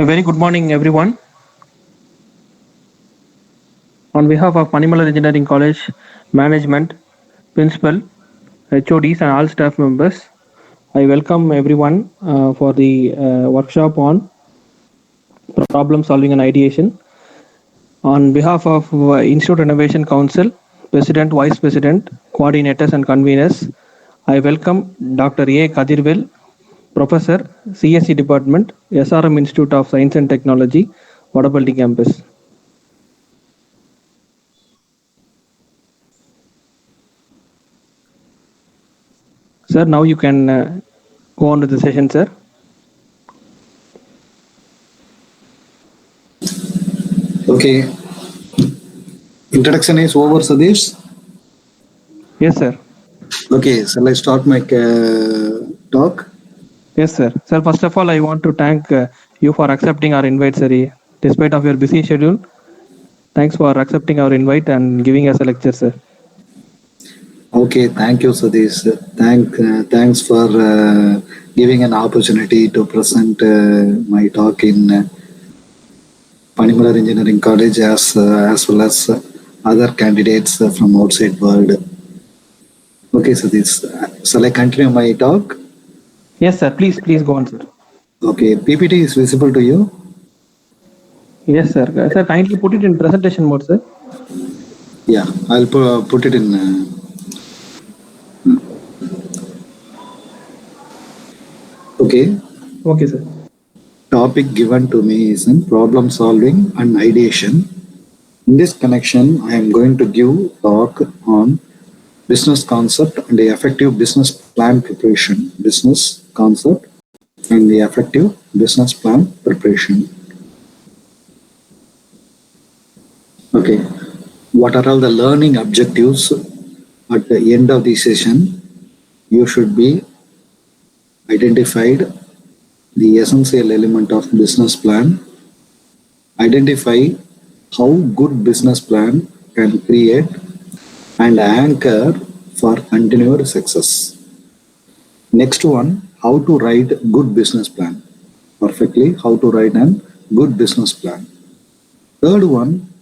A very good morning, everyone. On behalf of Manimalal Engineering College management, principal, HODs, and all staff members, I welcome everyone for the workshop on problem solving and ideation. On behalf of Institute Innovation Council, President, Vice President, coordinators, and conveners, I welcome Dr. A. Kadirvel, Professor, CSE Department, SRM Institute of Science and Technology, Vadapalli Campus. Sir, now you can go on to the session, sir. Okay. Introduction is over, Sadish? Yes, sir. Okay, shall I start my talk? Yes, sir. Sir, first of all, I want to thank you for accepting our invite, sir. Despite of your busy schedule, thanks for accepting our invite and giving us a lecture, sir. Okay, thank you, Sadish. Thanks for giving an opportunity to present my talk in Manimalal Engineering College as well as other candidates from outside world. Okay, Sadish. Shall I continue my talk? Yes, sir. Please go on, sir. Okay, PPT is visible to you? Yes, sir. Sir, kindly put it in presentation mode, sir. Yeah, I'll put it in. Okay. Okay, sir. Topic given to me is in problem solving and ideation. In this connection, I am going to give talk on business concept and the effective business plan preparation. Business concept and the effective business plan preparation. Okay. What are all the learning objectives at the end of the session? You should be identified the essential element of business plan. Identify how good business plan can create and anchor for continued success. Next one, how to write good business plan. Perfectly, how to write a good business plan. Third one,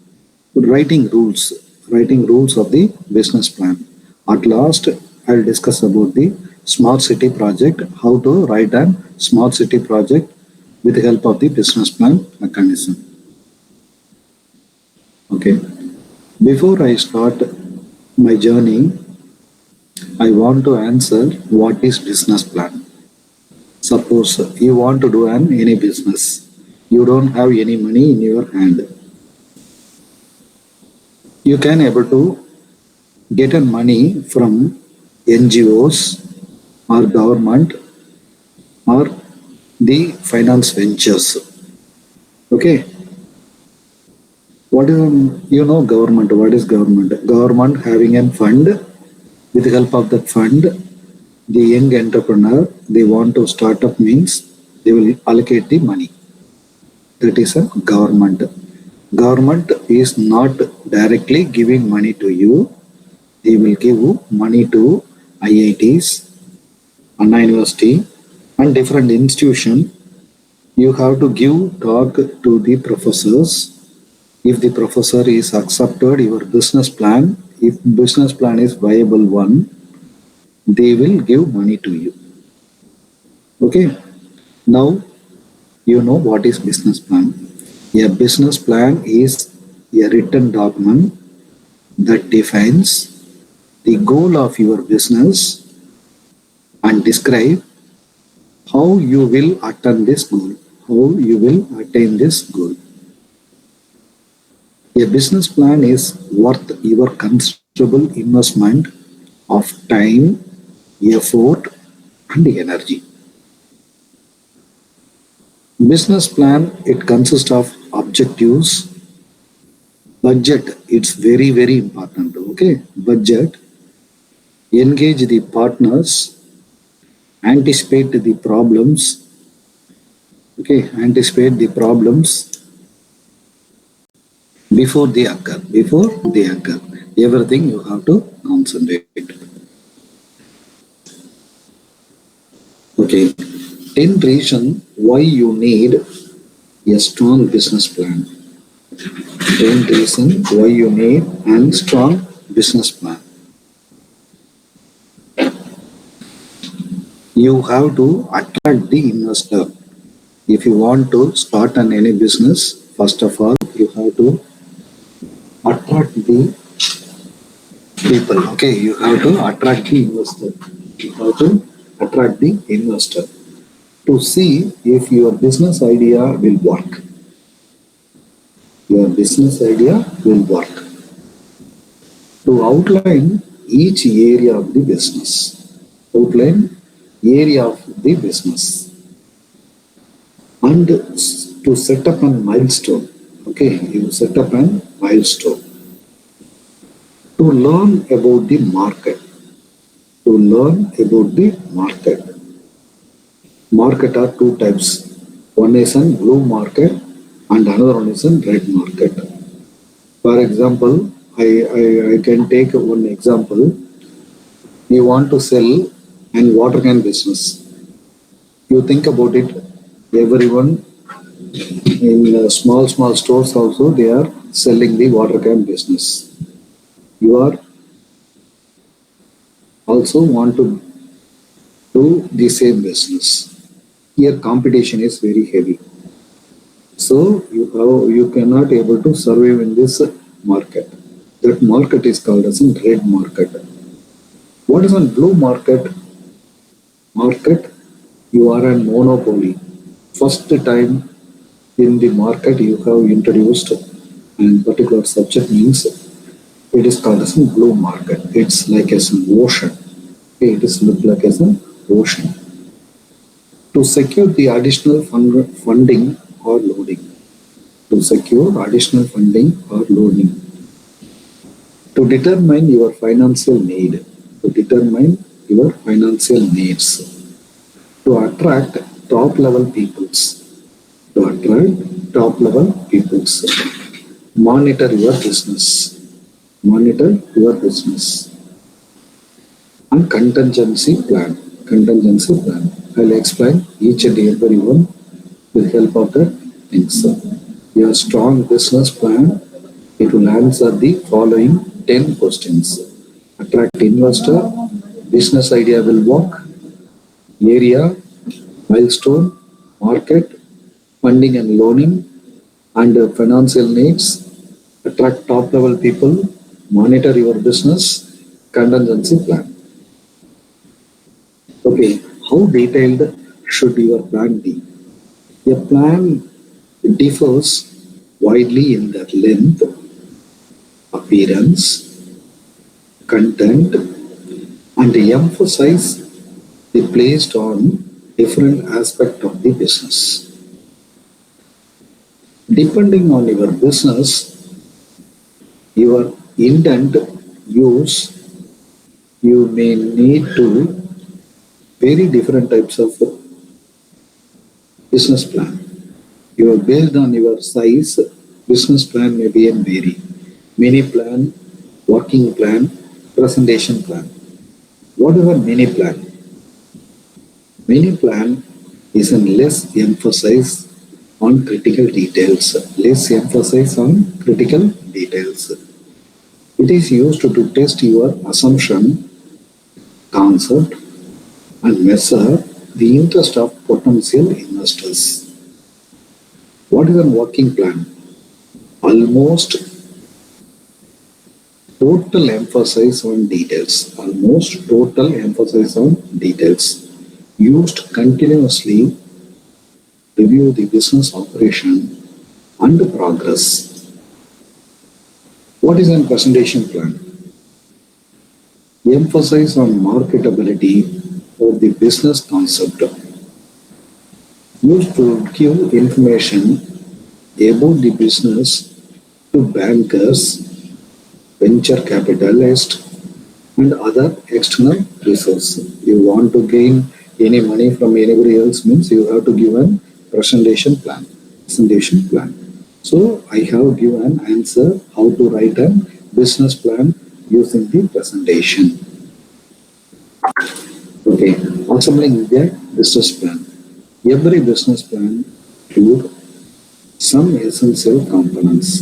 writing rules of the business plan. At last, I'll discuss about the smart city project, how to write a smart city project with the help of the business plan mechanism. Okay. Before I start my journey, I want to answer what is business plan. Suppose you want to do any business. You don't have any money in your hand. You can able to get money from NGOs or government or the finance ventures. Okay. What is government? What is government? Government having a fund. With the help of that fund, the young entrepreneur they want to start up means they will allocate the money. That is a government. Government is not directly giving money to you. They will give money to IITs, Anna University, and different institutions. You have to give talk to the professors. If the professor is accepted your business plan, if business plan is viable one, they will give money to you. Okay. Now you know what is business plan. A business plan is a written document that defines the goal of your business and describe how you will attain this goal. A business plan is worth your considerable investment of time, effort, and energy. Business plan, it consists of objectives, budget, it's very, very important. Okay, budget, engage the partners, anticipate the problems. Okay, anticipate the problems before they occur. Everything you have to concentrate. Okay. 10 reasons why you need a strong business plan. 10 reasons why you need a strong business plan. You have to attract the investor. If you want to start any business, first of all, you have to attract the people. Okay, you have to attract the investor. You have to attract the investor to see if your business idea will work. Your business idea will work. To outline each area of the business. Outline area of the business. And to set up a milestone. Okay, you set up a milestone. To learn about the market. To learn about the market. Market are two types. One is a blue market and another one is a red market. For example, I can take one example. You want to sell an water can business. You think about it, everyone in small stores also they are selling the water can business. You are also want to do the same business. Here competition is very heavy. So you cannot able to survive in this market. That market is called as a red market. What is a blue market? Market, you are a monopoly. First time in the market you have introduced and particular subject means it is called as a blue market. It's like as an ocean. Okay, it is look like as an ocean. To secure the additional funding or loading. To secure additional funding or loading. To determine your financial need. To determine your financial needs. To attract top level peoples. To attract top level peoples. Monitor your business. Monitor your business. And contingency plan. Contingency plan. I'll explain each and every one with help of the things. Your strong business plan, it will answer the following 10 questions. Attract investor, business idea will work, area, milestone, market, funding and loaning, and financial needs, attract top level people, monitor your business, contingency plan. Okay, how detailed should your plan be? A plan differs widely in their length, appearance, content, and emphasize the placed on different aspect of the business. Depending on your business, your intent, use, you may need to very different types of business plan. You are based on your size, business plan may be and vary. Mini plan, working plan, presentation plan. What is a mini plan? Mini plan is a less emphasis on critical details. Less emphasis on critical details. It is used to test your assumption, concept, and measure the interest of potential investors. What is a working plan? Almost total emphasis on details. Almost total emphasis on details. Used continuously review the business operation and progress. What is a presentation plan? Emphasize on marketability of the business concept. Used to give information about the business to bankers, venture capitalists, and other external resources. You want to gain any money from anybody else means you have to give a presentation plan. Presentation plan. So I have given an answer how to write a business plan using the presentation. Okay, assembling the business plan. Every business plan should Some essential components.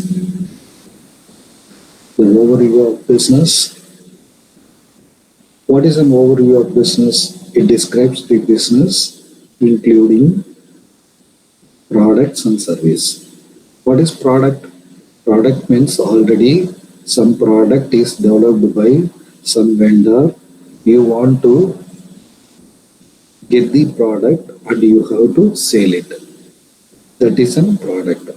The overview of business. What is an overview of business? It describes the business, including products and service. What is product? Product means already some product is developed by some vendor. You want to get the product and you have to sell it. That is a product.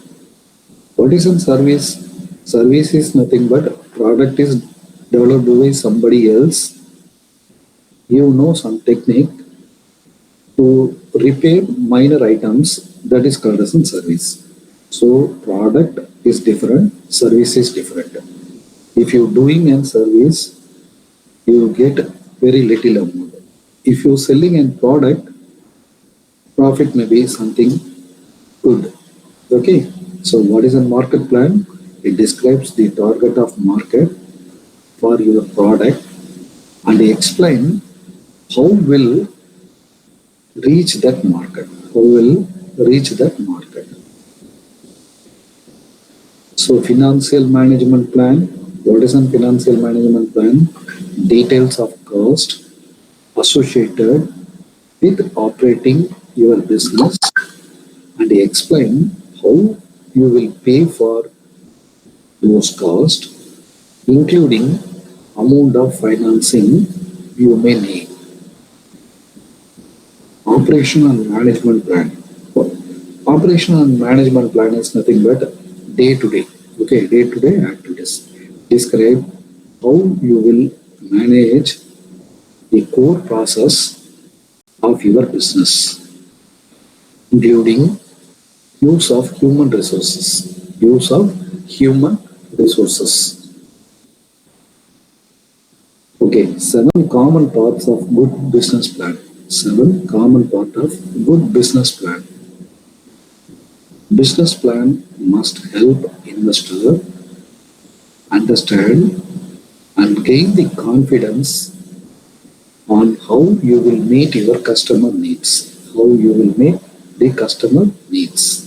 What is a service? Service is nothing but product is developed by somebody else. You know some technique to repair minor items, that is called as a service. So product is different, service is different. If you're doing a service, you get very little amount. If you're selling a product, profit may be something good. Okay, so what is a market plan? It describes the target of market for your product and explain how will reach that market. How will reach that market? So financial management plan. What is a financial management plan? Details of cost associated with operating your business and explain how you will pay for those costs, including amount of financing you may need. Operation and management plan. Operation and management plan is nothing but day to day. Okay, day to day activities. Describe how you will manage the core process of your business, including use of human resources. Use of human resources. Okay, 7 common parts of good business plan. 7 common part of good business plan. Business plan must help investor understand and gain the confidence on how you will meet your customer needs. How you will meet the customer needs.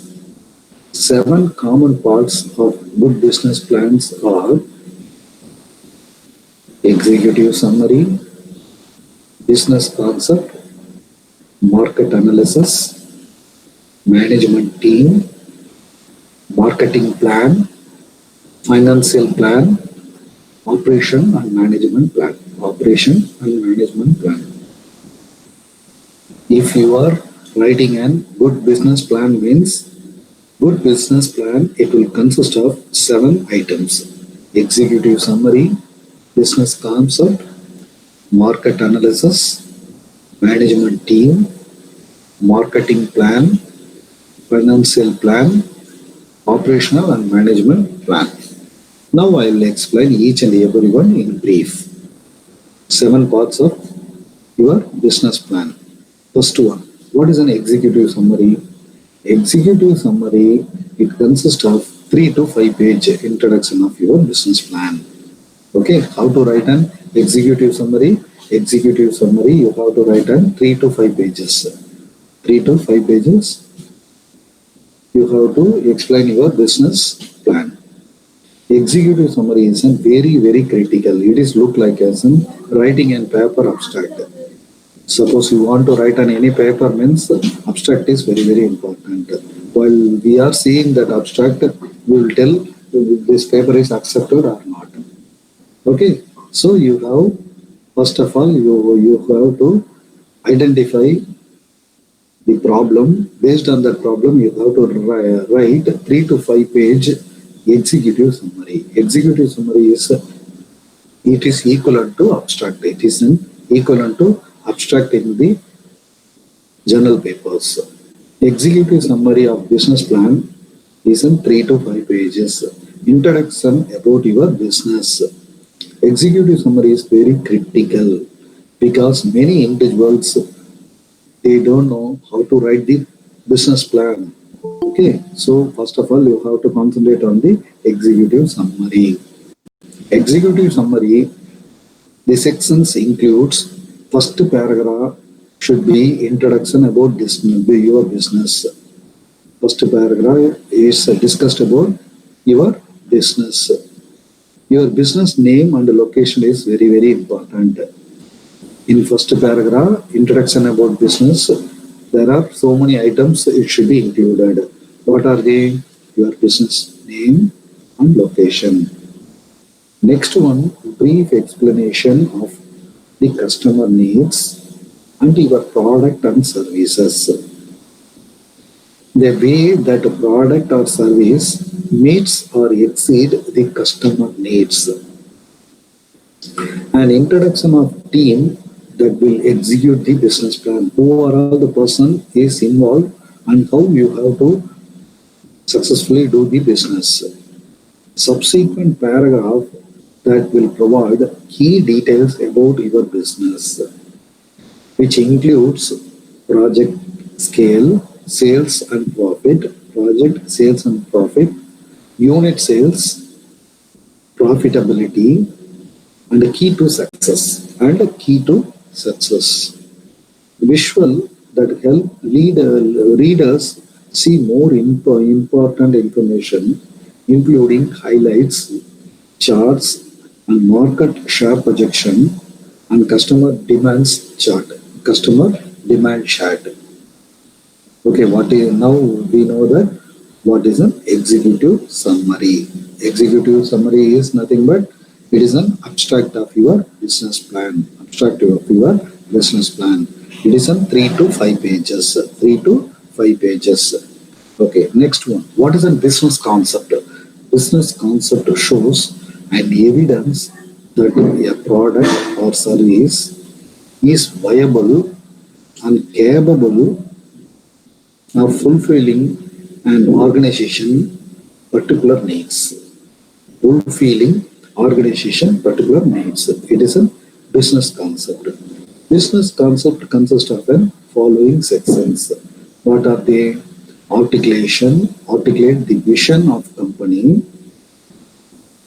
7 common parts of good business plans are executive summary, business concept, market analysis, management team, marketing plan, financial plan, operation and management plan. Operation and management plan. If you are writing a good business plan means good business plan, it will consist of 7 items. Executive summary, business concept, market analysis, management team, marketing plan, financial plan, operational and management plan. Now I will explain each and every one in brief. 7 parts of your business plan. First one, what is an executive summary? Executive summary, it consists of 3 to 5 page introduction of your business plan. Okay, how to write an executive summary? Executive summary, you have to write an 3 to 5 pages. 3 to 5 pages. You have to explain your business plan. Executive summary is very, very critical. It is look like as in writing an paper abstract. Suppose you want to write on any paper means abstract is very, very important. While we are seeing that abstract, we will tell this paper is accepted or not. Okay, so you have, first of all, you have to identify the problem. Based on that problem, you have to write 3 to 5 page executive summary. Executive summary is it is equivalent to abstract. It is equivalent to abstract in the journal papers. Executive summary of business plan is in 3 to 5 pages. Introduction about your business. Executive summary is very critical because many individuals they don't know how to write the business plan. Okay, so first of all, you have to concentrate on the executive summary. Executive summary, the sections includes first paragraph should be introduction about this, your business. First paragraph is discussed about your business. Your business name and location is very, very important. In first paragraph, introduction about business, there are so many items it should be included. What are they? Your business name and location. Next one, brief explanation of the customer needs and your product and services. The way that a product or service meets or exceed the customer needs. An introduction of team that will execute the business plan. Who are all the person is involved and how you have to successfully do the business. Subsequent paragraph that will provide key details about your business, which includes project scale, sales and profit, project sales and profit, unit sales, profitability, and a key to success. Visual that help readers see more important information, including highlights, charts, and market share projection, and customer demands chart. Customer demand chart. Okay, now we know that what is an executive summary. Executive summary is nothing but it is an abstract of your business plan. Abstract of your business plan. It is on 3 to 5 pages. 3 to 5 pages. Okay, next one. What is a business concept? Business concept shows an evidence that a product or service is viable and capable of fulfilling an organization particular needs. Fulfilling organization particular needs. It is a business concept. Business concept consists of the following sections. What are they? Articulation, articulate the vision of company,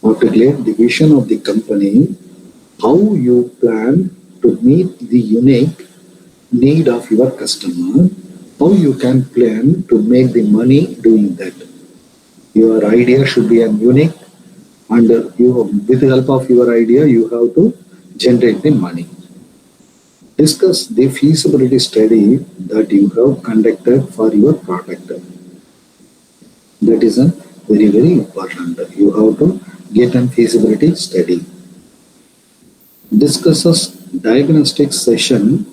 articulate the vision of the company, how you plan to meet the unique need of your customer, how you can plan to make the money doing that. Your idea should be unique, and with the help of your idea, you have to generate the money. Discuss the feasibility study that you have conducted for your product. That is a very, very important. You have to get a feasibility study. Discusses diagnostic session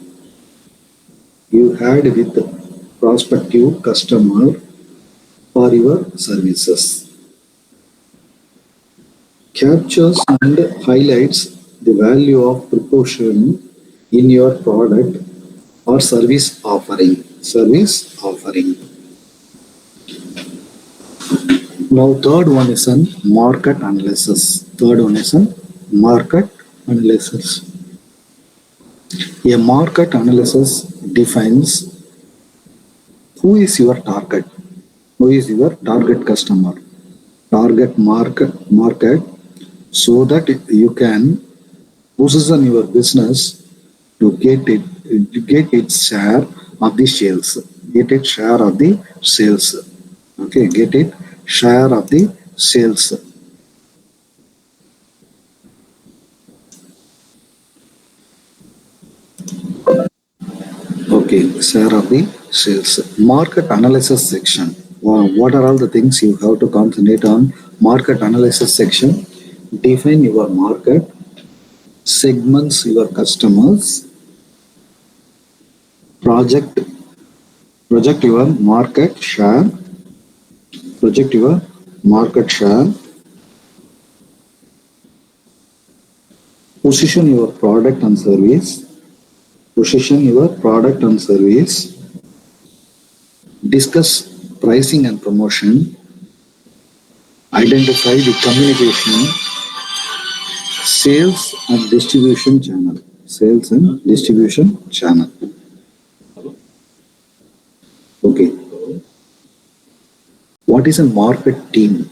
you had with prospective customer for your services. Captures and highlights the value of proportion in your product or service offering. Now, third one is a market analysis. A market analysis defines who is your target, customer, target market, so that you can position your business to get its share of the sales. Okay, get it share of the sales. Okay, share of the sales. Market analysis section. What are all the things you have to concentrate on? Market analysis section. Define your market, segments your customers, project your market share, position your product and service, discuss pricing and promotion, identify the communication, sales and distribution channel. Okay. What is a market team?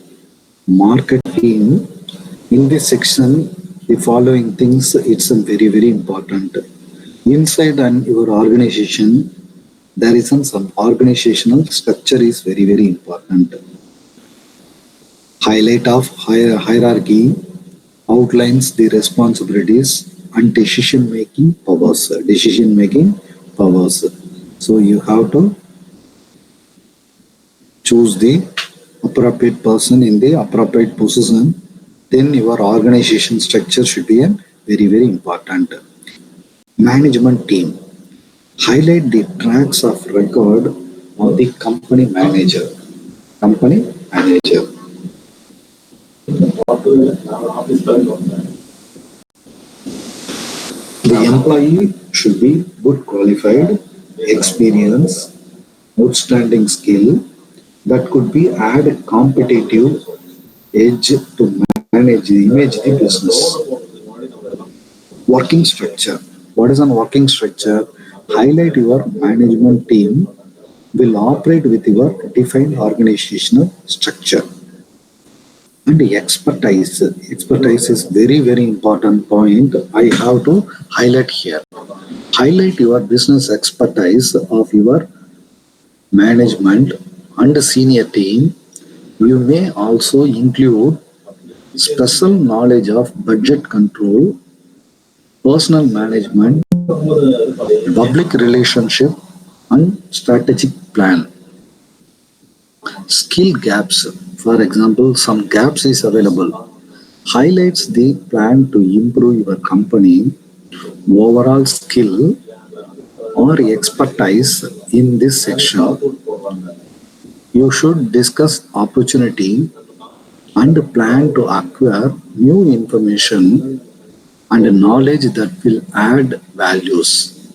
In this section, the following things, it's very, very important. Inside your organization, there is some organizational structure is very, very important. Highlight of hierarchy outlines the responsibilities and decision making powers. Decision making powers. So you have to choose the appropriate person in the appropriate position. Then your organization structure should be a very, very important. Management team. Highlight the tracks of record of the company manager. Company manager. The employee should be good qualified, experience, outstanding skill that could be add competitive edge to manage the image the business. Working structure. What is an working structure? Highlight your management team will operate with your defined organizational structure. And the expertise is very, very important point I have to highlight here. Highlight your business expertise of your management and senior team. You may also include special knowledge of budget control, personal management, public relationship, and strategic plan. Skill gaps, for example, some gaps is available, highlights the plan to improve your company overall skill or expertise. In this section you should discuss opportunity and plan to acquire new information and knowledge that will add values.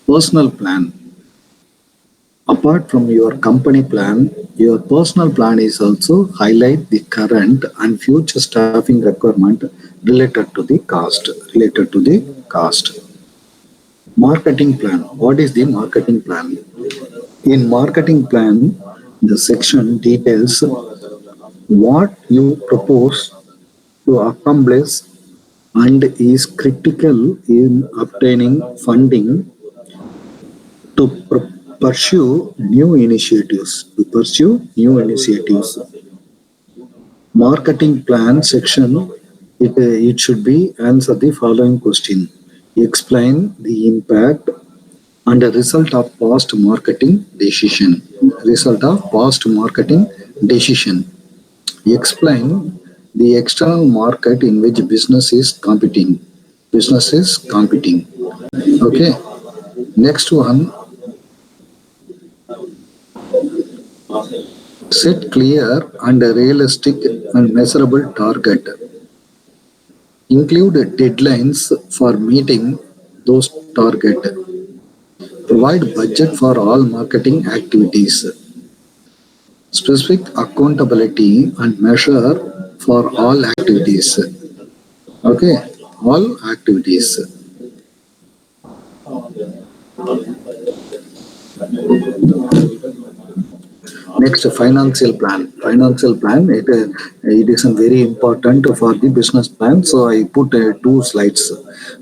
Personal plan. Apart from your company plan, your personal plan is also highlight the current and future staffing requirement related to the cost. Related to the cost. Marketing plan. What is the marketing plan? In marketing plan, the section details what you propose to accomplish and is critical in obtaining funding to pursue new initiatives. To pursue new initiatives. Marketing plan section, it should be answer the following question. Explain the impact and the result of past marketing decision. Result of past marketing decision. Explain the external market in which business is competing. Business is competing. Okay. Next one, set clear and realistic and measurable target. Include deadlines for meeting those target. Provide budget for all marketing activities. Specific accountability and measure for all activities. Okay, all activities. Next, financial plan. Financial plan, it is very important for the business plan. So I put two slides.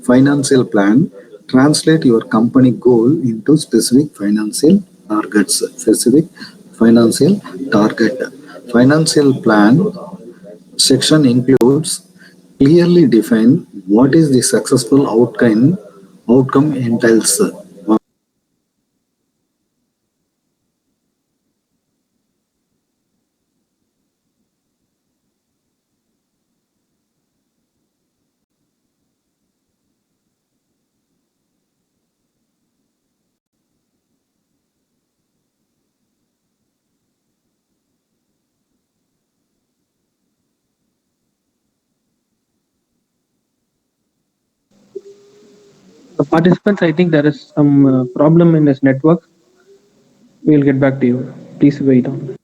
Financial plan, translate your company goal into specific financial targets. Specific financial target. Financial plan section includes clearly define what is the successful outcome entails. The participants, I think there is some problem in this network. We'll get back to you. Please wait on.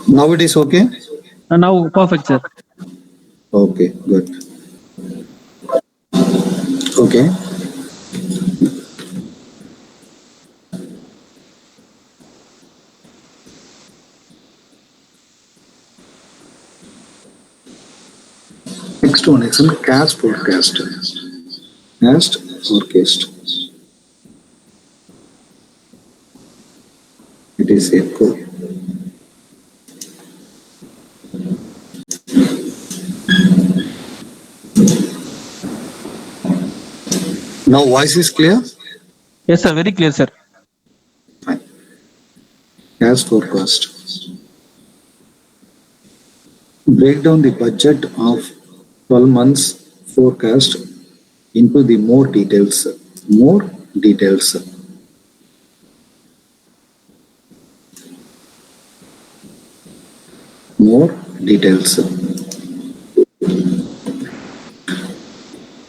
Now it is okay? Now perfect, sir. Okay, good. Okay. Next one is cast forecast. Cast forecast. It is echo. Now voice is clear? Yes, sir. Very clear, sir. Fine. Cast forecast. Break down the budget of 12 months forecast into the more details. More details. More details.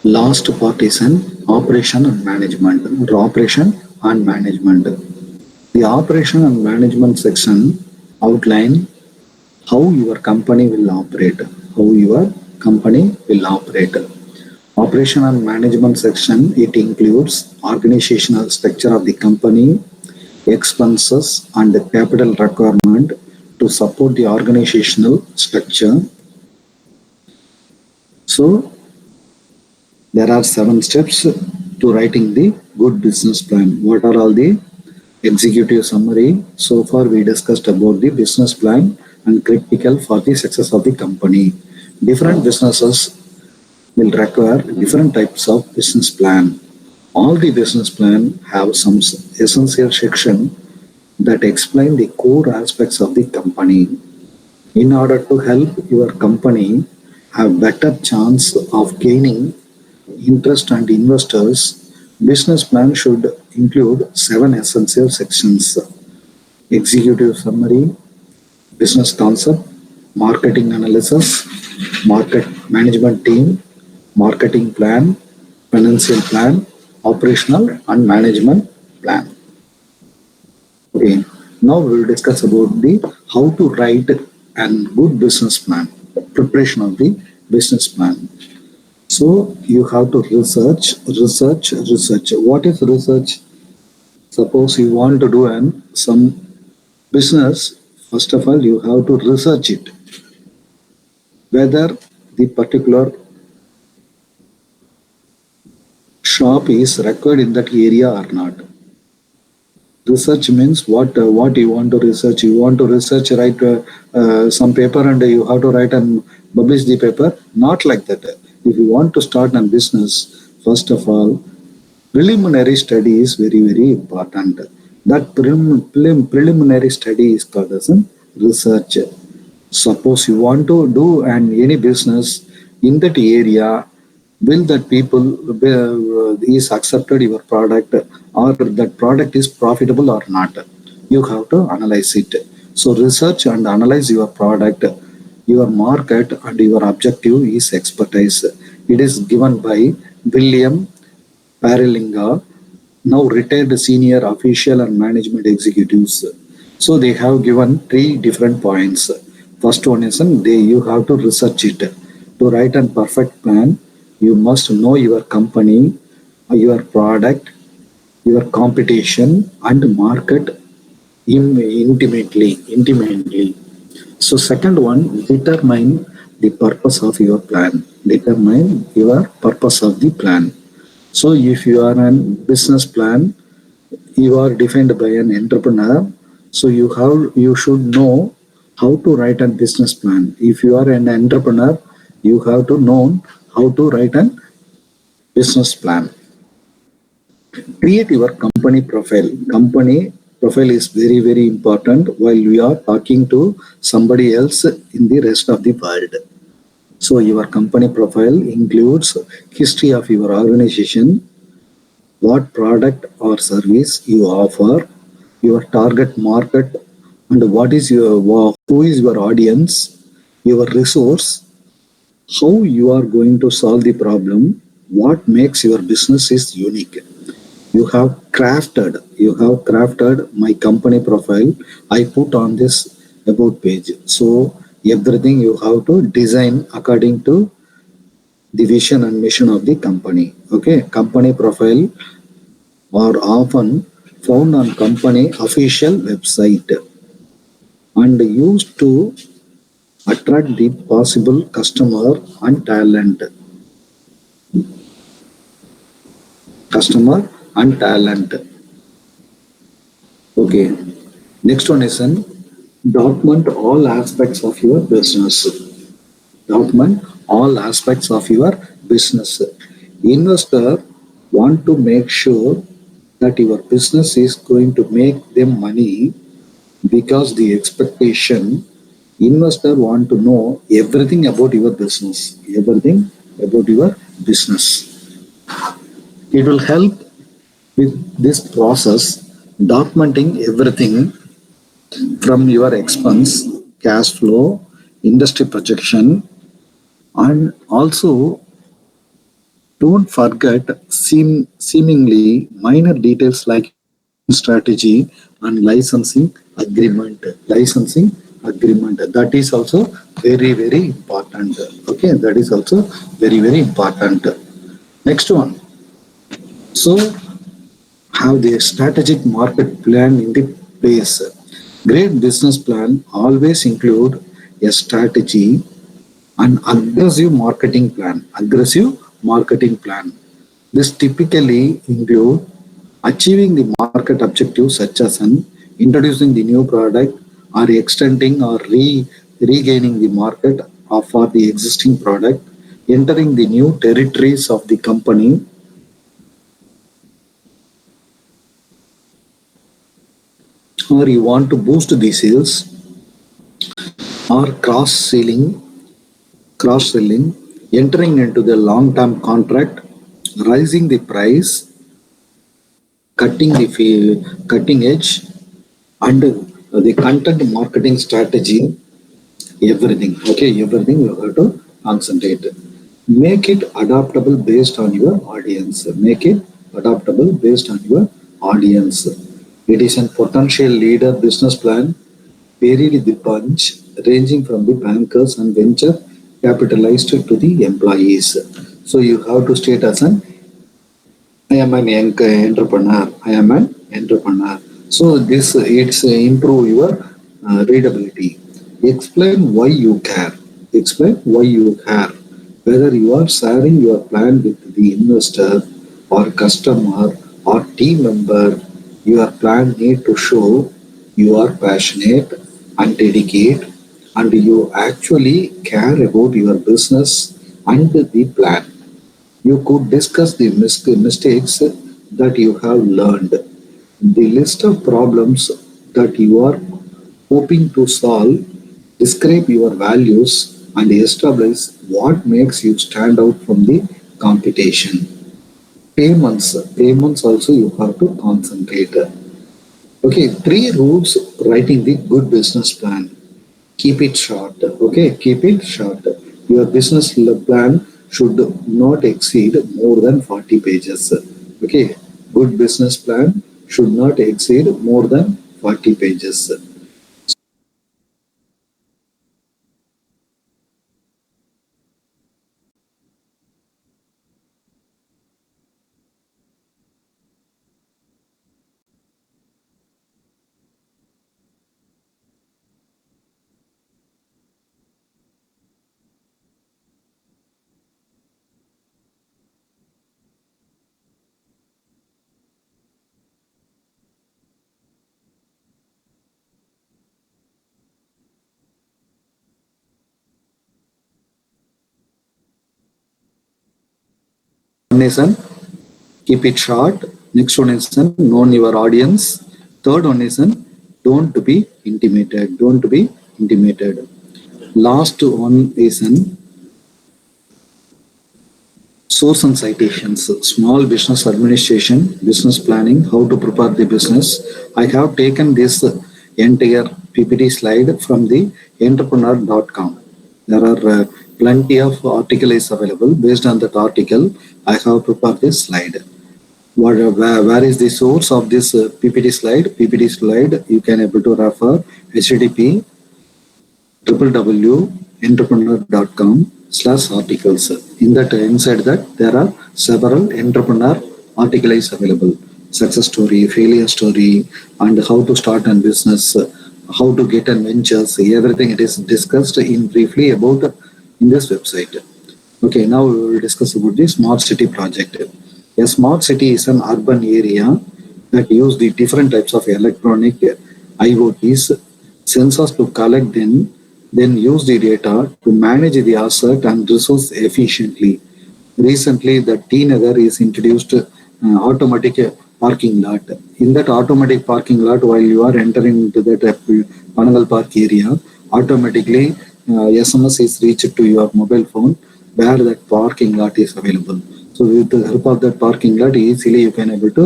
Last part is an operation and management. Or operation and management. The operation and management section outline how your company will operate. How your company will operate. Operation and management section, it includes organizational structure of the company, expenses and the capital requirement to support the organizational structure. So there are 7 steps to writing the good business plan. What are all the executive summary? So far we discussed about the business plan and critical for the success of the company. Different businesses will require different types of business plan. All the business plan have some essential section that explain the core aspects of the company. In order to help your company have better chance of gaining interest and investors, business plan should include 7 essential sections: executive summary, business concept, marketing analysis, market management team, marketing plan, financial plan, operational and management plan. Okay, now we will discuss about the how to write and good business plan, preparation of the business plan. So you have to research, research, research. What is research? Suppose you want to do some business. First of all, you have to research it, whether the particular shop is required in that area or not. Research means what you want to research. You want to research, write some paper and you have to write and publish the paper. Not like that. If you want to start a business, first of all, preliminary study is very, very important. That preliminary study is called as a research. Suppose you want to do any business in that area, will that people is accepted your product or that product is profitable or not? You have to analyze it. So research and analyze your product, your market and your objective is expertise. It is given by William Paralinga, now retired senior official and management executives. So they have given 3 different points. First one is you have to research it. To write a perfect plan, you must know your company, your product, your competition and market intimately. So second one, determine the purpose of your plan. Determine your purpose of the plan. So if you are a business plan, you are defined by an entrepreneur. So you should know how to write a business plan. If you are an entrepreneur, you have to know how to write a business plan. Create your company profile. Company profile is very, very important while we are talking to somebody else in the rest of the world. So your company profile includes history of your organization, what product or service you offer, your target market, and what is who is your audience, your resource, how you are going to solve the problem, what makes your business is unique. You have crafted my company profile. I put on this about page. So everything you have to design according to the vision and mission of the company. Okay, company profile are often found on company official website and used to attract the possible customer and talent. Customer and talent. Okay. Next one is an document all aspects of your business. Document all aspects of your business. Investor want to make sure that your business is going to make them money because the expectation investor want to know everything about your business. Everything about your business. It will help with this process documenting everything from your expense, cash flow, industry projection, and also don't forget seemingly minor details like strategy and licensing agreement. Licensing agreement that is also very important. Okay, that is also very important. Next one. So have the strategic market plan in the place. Great business plan always include a strategy and aggressive marketing plan. Aggressive marketing plan. This typically include achieving the market objectives such as an introducing the new product or extending or regaining the market for the existing product, entering the new territories of the company, or you want to boost the sales or cross selling, entering into the long term contract, raising the price, cutting edge, and the content marketing strategy, everything. Okay, everything you have to concentrate. Make it adaptable based on your audience. Make it adaptable based on your audience. It is a potential leader business plan varied the bunch, ranging from the bankers and venture capitalized to the employees. So you have to state as an I am an entrepreneur. I am an entrepreneur. So this it's improve your readability. Explain why you care. Explain why you care. Whether you are sharing your plan with the investor or customer or team member, your plan need to show you are passionate and dedicate and you actually care about your business and the plan. You could discuss the mistakes that you have learned, the list of problems that you are hoping to solve, describe your values, and establish what makes you stand out from the competition. Payments also you have to concentrate. Okay, three rules writing the good business plan. Keep it short. Okay, keep it short. Your business plan should not exceed more than 40 pages. Okay, good business plan should not exceed more than 40 pages. One is an keep it short. Next one is an know your audience. Third one is an don't be intimidated. Don't be intimidated. Last one is an source and citations, small business administration, business planning, how to prepare the business. I have taken this entire PPT slide from the entrepreneur.com. There are plenty of article is available. Based on that article, I have prepared this slide. Where is the source of this PPT slide? PPT slide, you can able to refer HTTP www.entrepreneur.com/articles. In that, inside that, there are several entrepreneur articles available: success story, failure story, and how to start a business, how to get an ventures. Everything it is discussed in briefly about in this website. Okay, now we will discuss about the smart city project. A smart city is an urban area that use the different types of electronic IoTs sensors to collect them, then use the data to manage the asset and resource efficiently. Recently, the T-Nagar is introduced automatic parking lot. In that automatic parking lot, while you are entering into that Panagal Park area, automatically SMS is reached to your mobile phone where that parking lot is available. So with the help of that parking lot, easily you can able to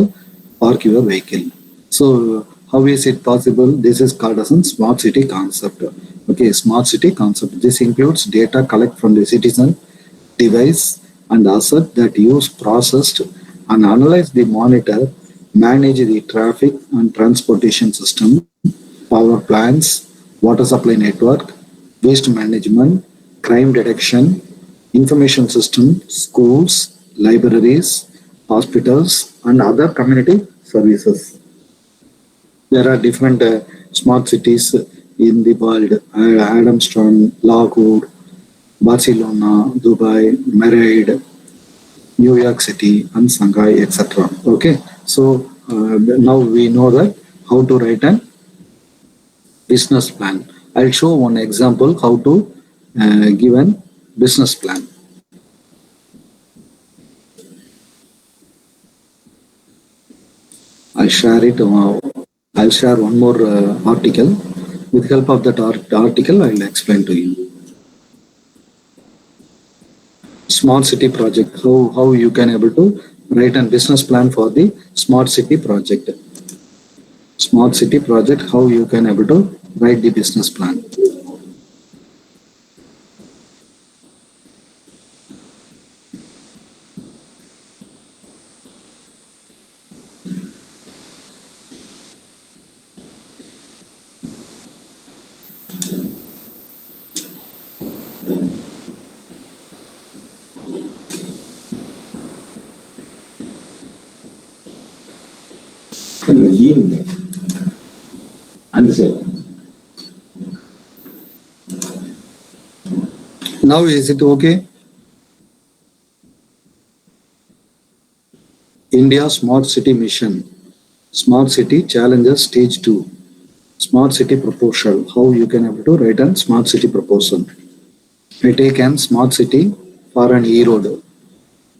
park your vehicle. So how is it possible? This is called as a smart city concept. Okay, smart city concept. This includes data collect from the citizen, device, and asset that use processed and analyze the monitor, manage the traffic and transportation system, power plants, water supply network, waste management, crime detection, information system, schools, libraries, hospitals, and other community services. There are different smart cities in the world: Adamstown, Lahore, Barcelona, Dubai, Madrid, New York City, and Shanghai, etc. Okay, so now we know that how to write an business plan. I'll show one example how to give an business plan. I'll share it. I'll share one more article. With help of that article, I'll explain to you. Smart city project. How you can able to write a business plan for the smart city project. Smart city project. How you can able to write the business plan. Now is it okay? India Smart City Mission. Smart City Challenges Stage 2. Smart City Proposal. How you can able to write a smart city proposal. I take an smart city for an e-road.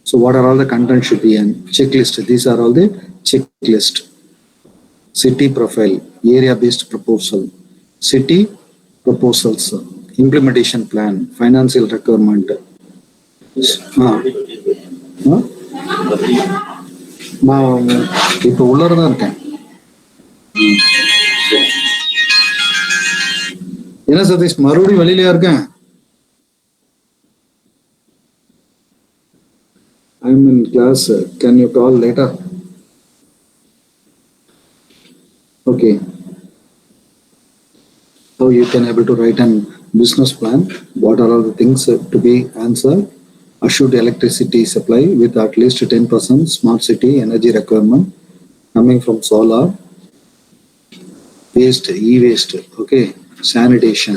So what are all the content should be in checklist? These are all the checklist. City profile, area-based proposal, city proposals, implementation plan, financial requirement. நான் இப்போ உள்ளதான் இருக்கேன். என்ன சதீஷ் மறுபடியும் வெளியிலயா இருக்கேன்? I'm in class. Can you call later? Okay. How you can able to write a business plan? What are all the things to be answered? Assured electricity supply with at least 10% smart city energy requirement coming from solar, waste, e-waste, okay, sanitation,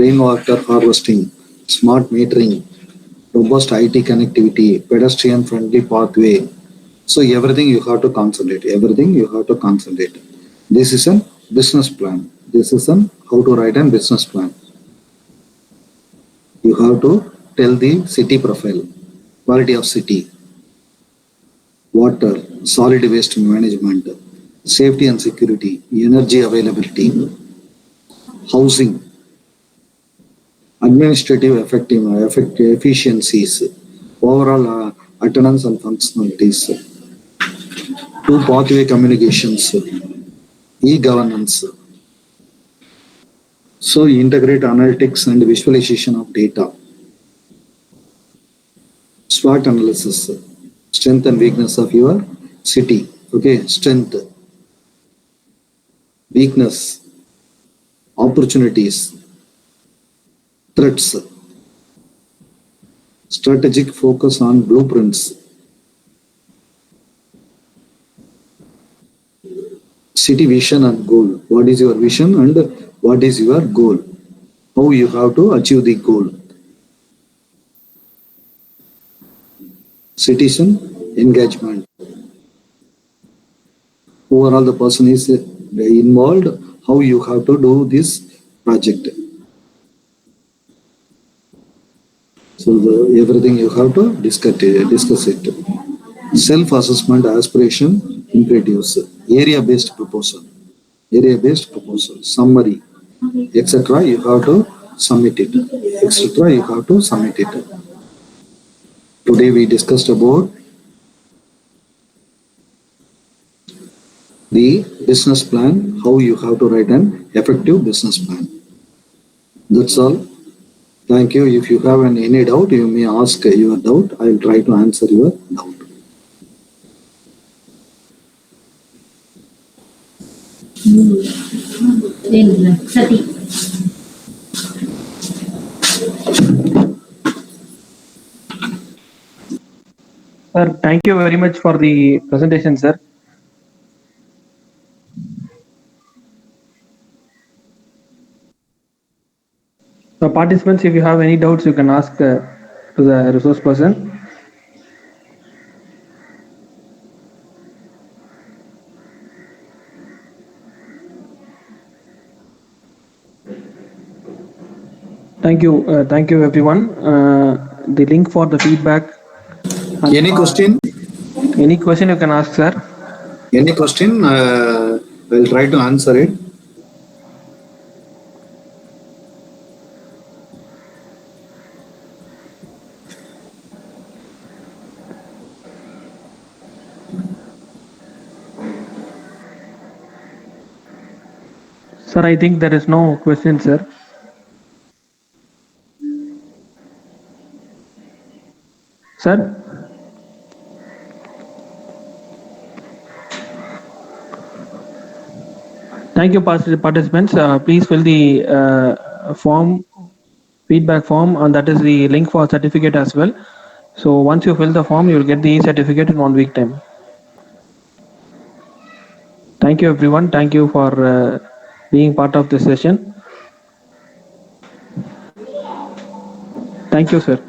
rainwater harvesting, smart metering, robust IT connectivity, pedestrian friendly pathway. So everything you have to concentrate. Everything you have to concentrate. This is a business plan. This is an how to write a business plan. You have to tell the city profile, quality of city, water, solid waste management, safety and security, energy availability, housing, administrative efficiencies, overall attendance and functionalities, two pathway communications, e-governance. So integrate analytics and visualization of data. SWOT analysis, strength and weakness of your city. Okay, strength, weakness, opportunities, threats, strategic focus on blueprints, city vision and goal. What is your vision and what is your goal? How you have to achieve the goal? Citizen engagement. Overall, the person is involved. How you have to do this project? So everything you have to discuss it. Self-assessment, aspiration, imperatives, area-based proposal, summary, etc. You have to submit it, etc. You have to submit it. Today we discussed about the business plan, how you have to write an effective business plan. That's all. Thank you. If you have any doubt, you may ask your doubt. I will try to answer your doubt. Sati. Sir, thank you very much for the presentation, sir. So participants, if you have any doubts, you can ask to the resource person. Thank you everyone. The link for the feedback. Any question? Any question you can ask, sir. Any question? I'll try to answer it. Sir, I think there is no question, sir. Sir? Thank you, participants. Please fill the feedback form, and that is the link for certificate as well. So once you fill the form, you will get the certificate in 1 week time. Thank you, everyone. Thank you for being part of this session. Thank you, sir.